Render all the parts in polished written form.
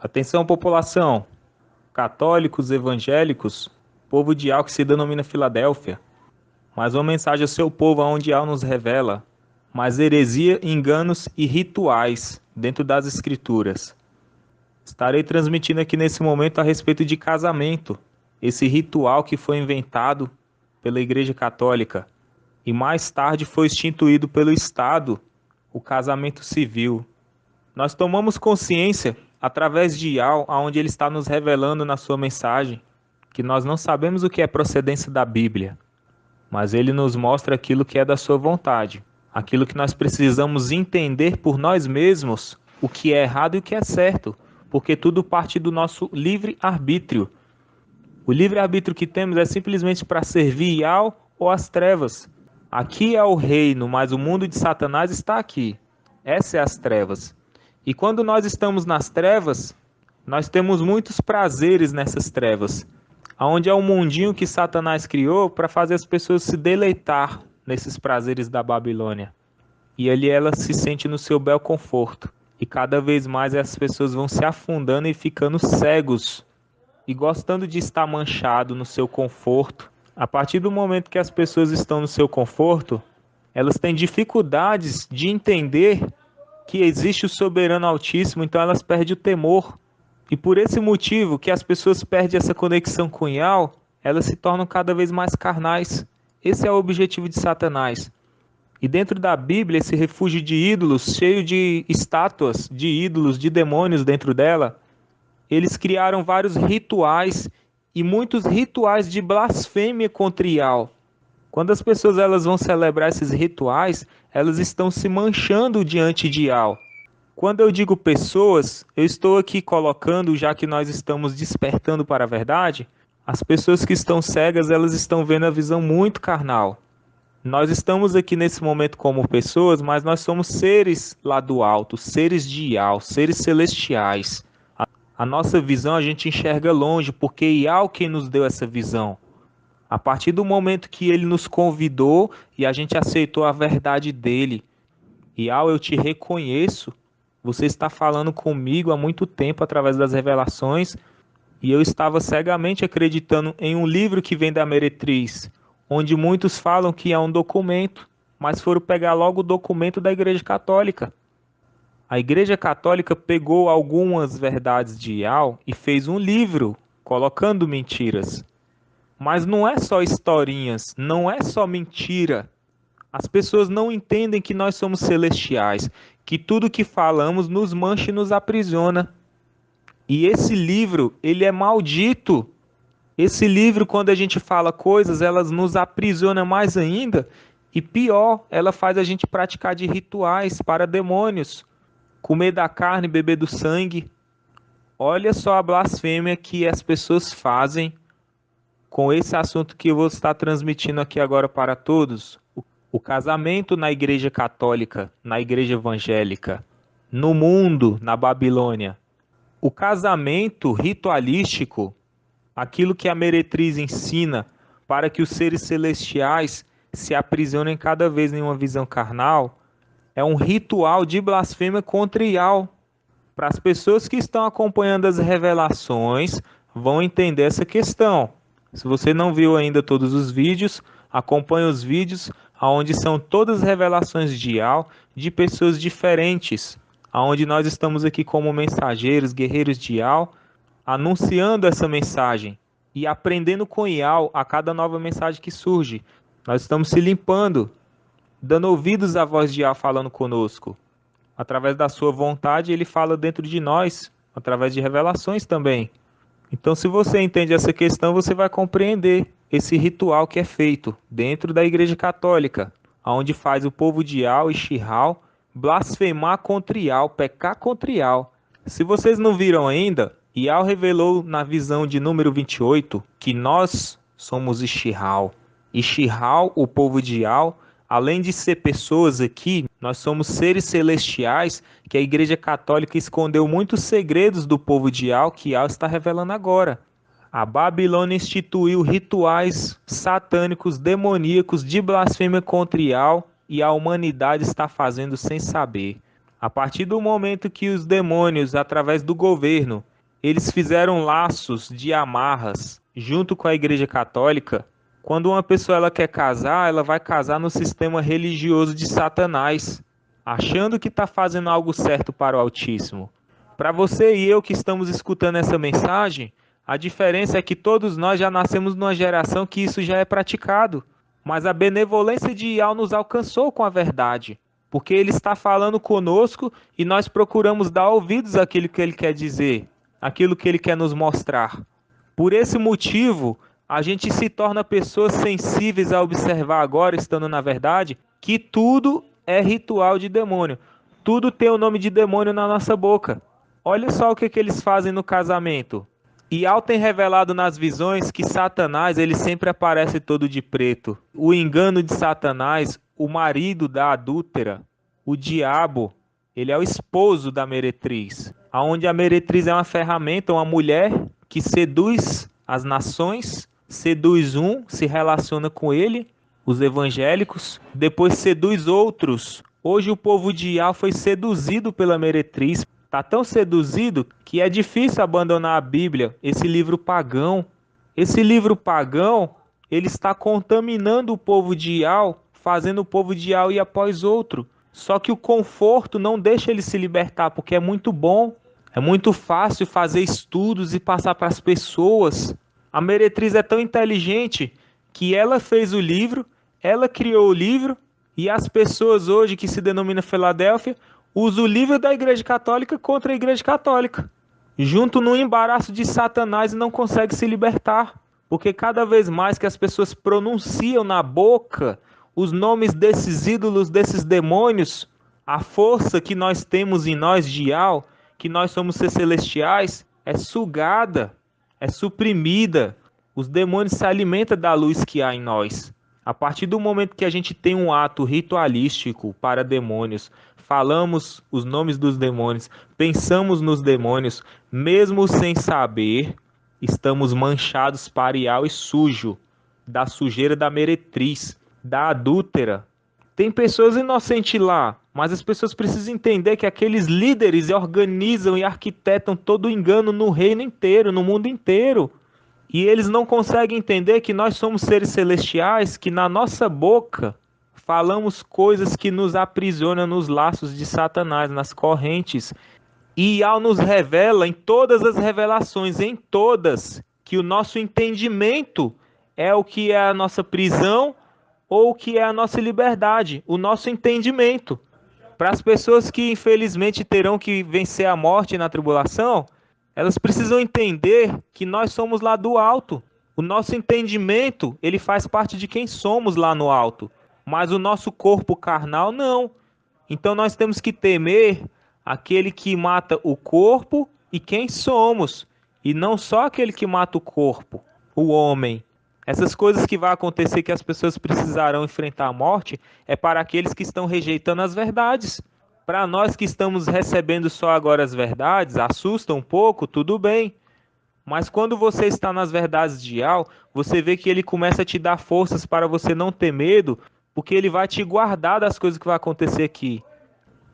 Atenção, população, católicos, evangélicos, povo de Al que se denomina Filadélfia. Mais uma mensagem ao seu povo, onde Al nos revela mais heresia, enganos e rituais dentro das escrituras. Estarei transmitindo aqui nesse momento a respeito de casamento, esse ritual que foi inventado pela Igreja Católica e mais tarde foi instituído pelo Estado, o casamento civil. Nós tomamos consciência através de Al, onde ele está nos revelando na sua mensagem, que nós não sabemos o que é procedência da Bíblia, mas ele nos mostra aquilo que é da sua vontade, aquilo que nós precisamos entender por nós mesmos, o que é errado e o que é certo, porque tudo parte do nosso livre-arbítrio. O livre-arbítrio que temos é simplesmente para servir Al ou às trevas. Aqui é o reino, mas o mundo de Satanás está aqui. Essas são as trevas. E quando nós estamos nas trevas, nós temos muitos prazeres nessas trevas, onde é um mundinho que Satanás criou para fazer as pessoas se deleitar nesses prazeres da Babilônia. E ali ela se sente no seu bel conforto. E cada vez mais as pessoas vão se afundando e ficando cegos e gostando de estar manchado no seu conforto. A partir do momento que as pessoas estão no seu conforto, elas têm dificuldades de entender que existe o soberano altíssimo, então elas perdem o temor. E por esse motivo que as pessoas perdem essa conexão com Yahweh, elas se tornam cada vez mais carnais. Esse é o objetivo de Satanás. E dentro da Bíblia, esse refúgio de ídolos, cheio de estátuas, de ídolos, de demônios dentro dela, eles criaram vários rituais e muitos rituais de blasfêmia contra Yahweh. Quando as pessoas elas vão celebrar esses rituais, elas estão se manchando diante de Yahweh. Quando eu digo pessoas, eu estou aqui colocando, já que nós estamos despertando para a verdade, as pessoas que estão cegas, elas estão vendo a visão muito carnal. Nós estamos aqui nesse momento como pessoas, mas nós somos seres lá do alto, seres de Yahweh, seres celestiais. A nossa visão a gente enxerga longe, porque Yahweh quem nos deu essa visão. A partir do momento que ele nos convidou e a gente aceitou a verdade dele, Yahweh, eu te reconheço, você está falando comigo há muito tempo através das revelações, e eu estava cegamente acreditando em um livro que vem da meretriz, onde muitos falam que é um documento, mas foram pegar logo o documento da Igreja Católica. A Igreja Católica pegou algumas verdades de Yahweh e fez um livro colocando mentiras. Mas não é só historinhas, não é só mentira. As pessoas não entendem que nós somos celestiais, que tudo que falamos nos mancha e nos aprisiona. E esse livro, ele é maldito. Esse livro, quando a gente fala coisas, elas nos aprisiona mais ainda. E pior, ela faz a gente praticar de rituais para demônios. Comer da carne, beber do sangue. Olha só a blasfêmia que as pessoas fazem com esse assunto que eu vou estar transmitindo aqui agora para todos. O casamento na Igreja Católica, na Igreja Evangélica, no mundo, na Babilônia. O casamento ritualístico, aquilo que a meretriz ensina para que os seres celestiais se aprisionem cada vez em uma visão carnal, é um ritual de blasfêmia contra Yahweh. Para as pessoas que estão acompanhando as revelações, vão entender essa questão. Se você não viu ainda todos os vídeos, acompanhe os vídeos onde são todas as revelações de Yahweh de pessoas diferentes, onde nós estamos aqui como mensageiros, guerreiros de Yahweh, anunciando essa mensagem e aprendendo com Yahweh a cada nova mensagem que surge. Nós estamos se limpando, dando ouvidos à voz de Yahweh falando conosco. Através da sua vontade, ele fala dentro de nós, através de revelações também. Então, se você entende essa questão, você vai compreender esse ritual que é feito dentro da Igreja Católica, onde faz o povo de Yahweh e Shihal blasfemar contra Yahweh, pecar contra Yahweh. Se vocês não viram ainda, Yahweh revelou na visão de número 28 que nós somos Shihal. E Shihal, o povo de Yahweh, além de ser pessoas aqui, nós somos seres celestiais que a Igreja Católica escondeu muitos segredos do povo de Yahweh que Yahweh está revelando agora. A Babilônia instituiu rituais satânicos, demoníacos, de blasfêmia contra Yahweh e a humanidade está fazendo sem saber. A partir do momento que os demônios, através do governo, eles fizeram laços de amarras junto com a Igreja Católica. Quando uma pessoa ela quer casar, ela vai casar no sistema religioso de Satanás, achando que está fazendo algo certo para o Altíssimo. Para você e eu que estamos escutando essa mensagem, a diferença é que todos nós já nascemos numa geração que isso já é praticado. Mas a benevolência de Yah nos alcançou com a verdade, porque Ele está falando conosco e nós procuramos dar ouvidos àquilo que Ele quer dizer, aquilo que Ele quer nos mostrar. Por esse motivo, a gente se torna pessoas sensíveis a observar agora, estando na verdade, que tudo é ritual de demônio. Tudo tem o nome de demônio na nossa boca. Olha só o que eles fazem no casamento. Yah tem revelado nas visões que Satanás ele sempre aparece todo de preto. O engano de Satanás, o marido da adúltera, o diabo, ele é o esposo da meretriz. Onde a meretriz é uma ferramenta, uma mulher que seduz as nações, seduz um, se relaciona com ele, os evangélicos, depois seduz outros. Hoje o povo de Yah foi seduzido pela meretriz. Está tão seduzido que é difícil abandonar a Bíblia, esse livro pagão. Esse livro pagão, ele está contaminando o povo de Yah, fazendo o povo de Yah ir após outro. Só que o conforto não deixa ele se libertar, porque é muito bom. É muito fácil fazer estudos e passar para as pessoas. A meretriz é tão inteligente que ela fez o livro, ela criou o livro, e as pessoas hoje que se denominam Filadélfia usam o livro da Igreja Católica contra a Igreja Católica, junto no embaraço de Satanás e não consegue se libertar. Porque cada vez mais que as pessoas pronunciam na boca os nomes desses ídolos, desses demônios, a força que nós temos em nós de Yah, que nós somos seres celestiais, é sugada, é suprimida. Os demônios se alimentam da luz que há em nós. A partir do momento que a gente tem um ato ritualístico para demônios, falamos os nomes dos demônios, pensamos nos demônios, mesmo sem saber, estamos manchados para Yah e sujo, da sujeira da meretriz, da adúltera. Tem pessoas inocentes lá, mas as pessoas precisam entender que aqueles líderes organizam e arquitetam todo o engano no reino inteiro, no mundo inteiro. E eles não conseguem entender que nós somos seres celestiais, que na nossa boca falamos coisas que nos aprisionam nos laços de Satanás, nas correntes. E Yah nos revela em todas as revelações, em todas, que o nosso entendimento é o que é a nossa prisão ou o que é a nossa liberdade, o nosso entendimento. Para as pessoas que infelizmente terão que vencer a morte na tribulação, elas precisam entender que nós somos lá do alto. O nosso entendimento, ele faz parte de quem somos lá no alto. Mas o nosso corpo carnal, não. Então nós temos que temer aquele que mata o corpo e quem somos. E não só aquele que mata o corpo, o homem. Essas coisas que vão acontecer, que as pessoas precisarão enfrentar a morte, é para aqueles que estão rejeitando as verdades. Para nós que estamos recebendo só agora as verdades, assusta um pouco, tudo bem. Mas quando você está nas verdades de Yah, você vê que ele começa a te dar forças para você não ter medo, porque ele vai te guardar das coisas que vai acontecer aqui.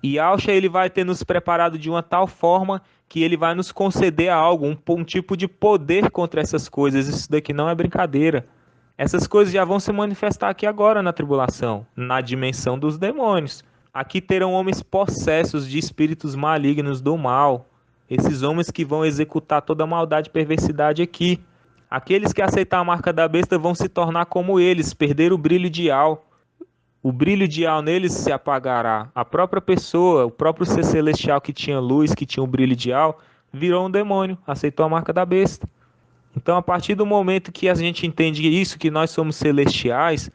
E Yah, ele vai ter nos preparado de uma tal forma que ele vai nos conceder algo, um tipo de poder contra essas coisas. Isso daqui não é brincadeira. Essas coisas já vão se manifestar aqui agora na tribulação, na dimensão dos demônios. Aqui terão homens possessos de espíritos malignos do mal. Esses homens que vão executar toda a maldade e perversidade aqui. Aqueles que aceitar a marca da besta vão se tornar como eles, perder o brilho de Yah. O brilho de Yah neles se apagará. A própria pessoa, o próprio ser celestial que tinha luz, que tinha o brilho de Yah, virou um demônio, aceitou a marca da besta. Então, a partir do momento que a gente entende isso, que nós somos celestiais,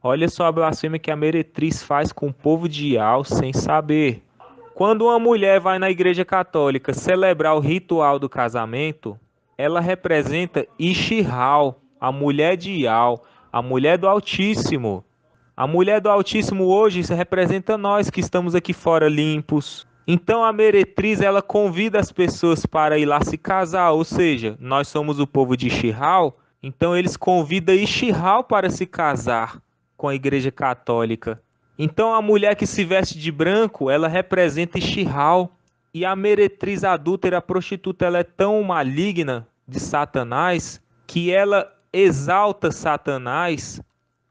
olha só a blasfêmia que a meretriz faz com o povo de Yah sem saber. Quando uma mulher vai na igreja católica celebrar o ritual do casamento, ela representa Ishihal, a mulher de Yah, a mulher do Altíssimo. A mulher do Altíssimo hoje representa nós que estamos aqui fora limpos. Então a meretriz ela convida as pessoas para ir lá se casar, ou seja, nós somos o povo de Ishihal, então eles convidam Ishihal para se casar com a igreja católica. Então a mulher que se veste de branco, ela representa Ishihal. E a meretriz adúltera, a prostituta, ela é tão maligna de Satanás que ela exalta Satanás,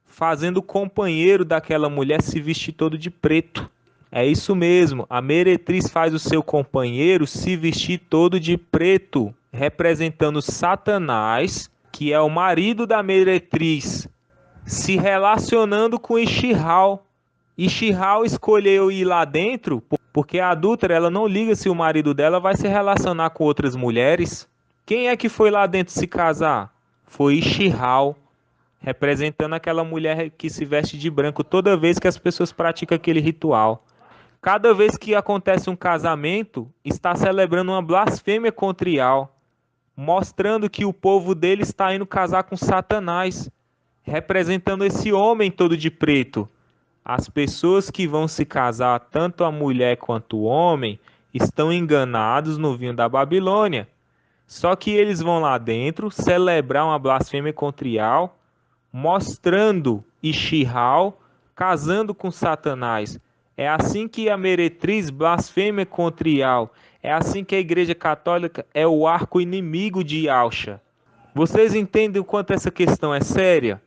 fazendo o companheiro daquela mulher se vestir todo de preto. É isso mesmo, a meretriz faz o seu companheiro se vestir todo de preto, representando Satanás, que é o marido da meretriz, se relacionando com Ishihal. Ishihal escolheu ir lá dentro porque a adúltera ela não liga se o marido dela vai se relacionar com outras mulheres. Quem é que foi lá dentro se casar? Foi Ishihal, representando aquela mulher que se veste de branco toda vez que as pessoas praticam aquele ritual. Cada vez que acontece um casamento, está celebrando uma blasfêmia contra Ial, mostrando que o povo dele está indo casar com Satanás, representando esse homem todo de preto. As pessoas que vão se casar, tanto a mulher quanto o homem, estão enganados no vinho da Babilônia. Só que eles vão lá dentro celebrar uma blasfêmia contra Ial, mostrando Ishihal casando com Satanás. É assim que a meretriz blasfêmia contra Ial. É assim que a Igreja Católica é o arco inimigo de Yahshua. Vocês entendem o quanto essa questão é séria?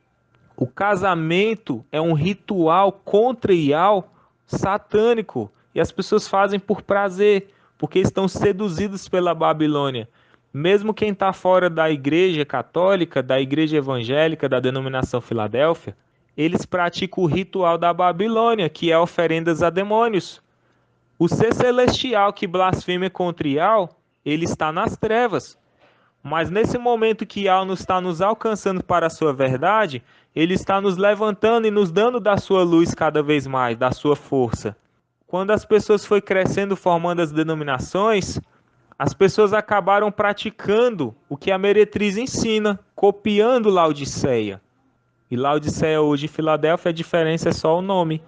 O casamento é um ritual contra Ial satânico. E as pessoas fazem por prazer, porque estão seduzidos pela Babilônia. Mesmo quem está fora da Igreja Católica, da Igreja Evangélica, da denominação Filadélfia, eles praticam o ritual da Babilônia, que é oferendas a demônios. O ser celestial que blasfema contra Ial, ele está nas trevas. Mas nesse momento que Ial não está nos alcançando para a sua verdade, ele está nos levantando e nos dando da sua luz cada vez mais, da sua força. Quando as pessoas foram crescendo, formando as denominações, as pessoas acabaram praticando o que a meretriz ensina, copiando Laodiceia. E Laodiceia hoje e Filadélfia, a diferença é só o nome.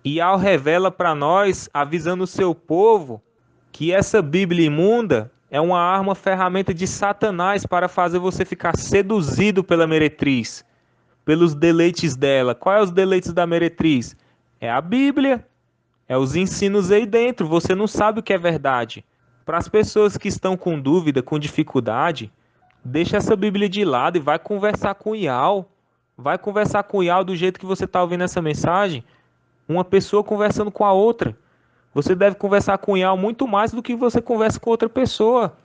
Ial revela para nós, avisando o seu povo, que essa Bíblia imunda é uma arma, ferramenta de Satanás para fazer você ficar seduzido pela meretriz, pelos deleites dela. Qual é os deleites da meretriz? É a Bíblia, é os ensinos aí dentro. Você não sabe o que é verdade. Para as pessoas que estão com dúvida, com dificuldade, deixa essa Bíblia de lado e vai conversar com o Ial. Vai conversar com o Ial do jeito que você está ouvindo essa mensagem. Uma pessoa conversando com a outra. Você deve conversar com o Ial muito mais do que você conversa com outra pessoa.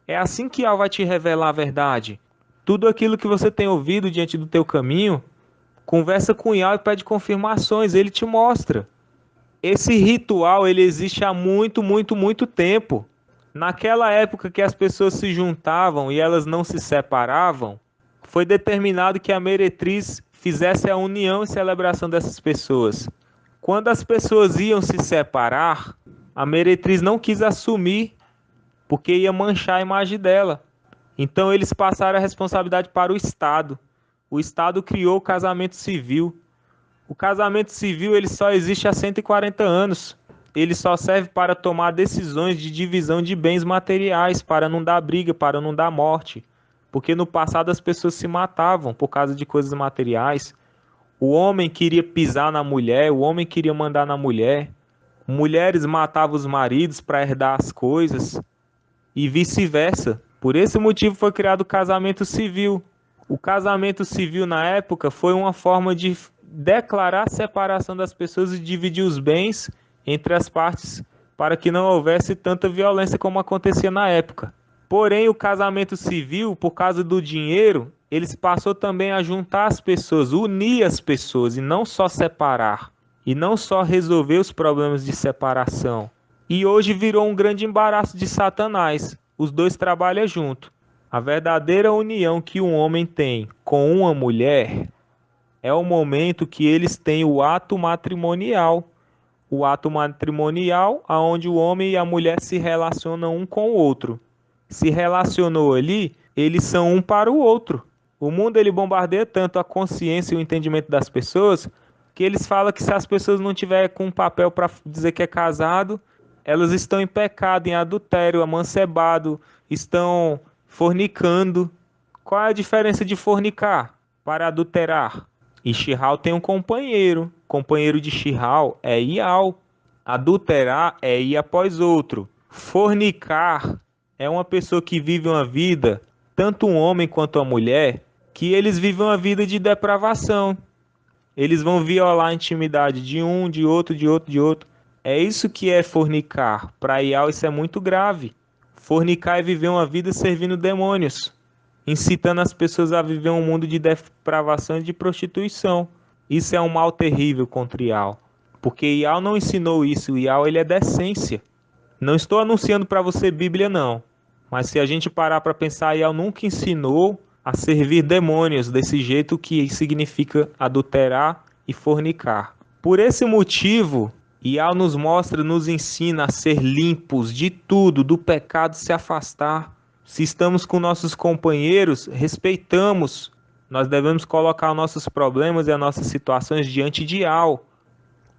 É assim que Ial vai te revelar a verdade. Tudo aquilo que você tem ouvido diante do teu caminho, conversa com o Ial e pede confirmações, ele te mostra. Esse ritual ele existe há muito tempo. Naquela época que as pessoas se juntavam e elas não se separavam, foi determinado que a meretriz fizesse a união e celebração dessas pessoas. Quando as pessoas iam se separar, a meretriz não quis assumir, porque ia manchar a imagem dela. Então eles passaram a responsabilidade para o Estado. O Estado criou o casamento civil. O casamento civil ele só existe há 140 anos. Ele só serve para tomar decisões de divisão de bens materiais, para não dar briga, para não dar morte. Porque no passado as pessoas se matavam por causa de coisas materiais. O homem queria pisar na mulher, o homem queria mandar na mulher. Mulheres matavam os maridos para herdar as coisas e vice-versa. Por esse motivo foi criado o casamento civil. O casamento civil na época foi uma forma de declarar a separação das pessoas e dividir os bens entre as partes para que não houvesse tanta violência como acontecia na época. Porém, o casamento civil, por causa do dinheiro, eles passou também a juntar as pessoas, unir as pessoas e não só separar. E não só resolver os problemas de separação. E hoje virou um grande embaraço de Satanás. Os dois trabalham junto. A verdadeira união que um homem tem com uma mulher é o momento que eles têm o ato matrimonial. O ato matrimonial onde o homem e a mulher se relacionam um com o outro. Se relacionou ali, eles são um para o outro. O mundo ele bombardeia tanto a consciência e o entendimento das pessoas que eles falam que se as pessoas não tiverem com um papel para dizer que é casado, elas estão em pecado, em adultério, amancebado, estão fornicando. Qual é a diferença de fornicar para adulterar? E Ishihal tem um companheiro de Ishihal é Ial. Adulterar é ir após outro. Fornicar é uma pessoa que vive uma vida, tanto um homem quanto a mulher, que eles vivem uma vida de depravação. Eles vão violar a intimidade de um, de outro, de outro, de outro. É isso que é fornicar. Para Iau isso é muito grave. Fornicar é viver uma vida servindo demônios, incitando as pessoas a viver um mundo de depravação e de prostituição. Isso é um mal terrível contra Iau, porque Iau não ensinou isso. Iau ele é decência. Não estou anunciando para você Bíblia não, mas se a gente parar para pensar, Iau nunca ensinou a servir demônios desse jeito, que significa adulterar e fornicar. Por esse motivo, Iau nos mostra, nos ensina a ser limpos de tudo, do pecado se afastar. Se estamos com nossos companheiros, respeitamos. Nós devemos colocar os nossos problemas e as nossas situações diante de Iau.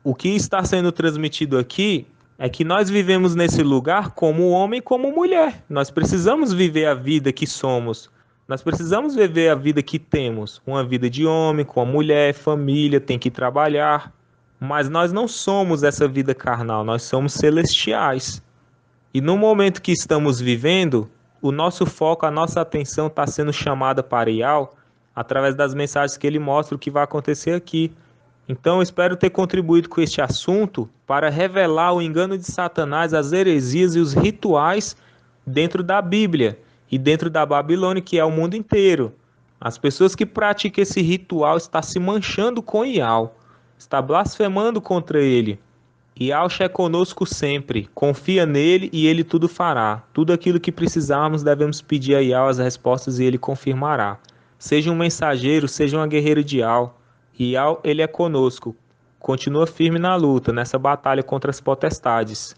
O que está sendo transmitido aqui é que nós vivemos nesse lugar como homem e como mulher. Nós precisamos viver a vida que somos. Nós precisamos viver a vida que temos. Uma vida de homem, com a mulher, família, tem que trabalhar. Mas nós não somos essa vida carnal, nós somos celestiais. E no momento que estamos vivendo, o nosso foco, a nossa atenção está sendo chamada para Iau através das mensagens que ele mostra o que vai acontecer aqui. Então, eu espero ter contribuído com este assunto para revelar o engano de Satanás, as heresias e os rituais dentro da Bíblia e dentro da Babilônia, que é o mundo inteiro. As pessoas que praticam esse ritual estão se manchando com Iau, está blasfemando contra ele. Yahshua é conosco sempre, confia nele e ele tudo fará. Tudo aquilo que precisarmos devemos pedir a Yahweh as respostas e ele confirmará. Seja um mensageiro, seja uma guerreira de Yahweh. Yahweh, ele é conosco. Continua firme na luta, nessa batalha contra as potestades.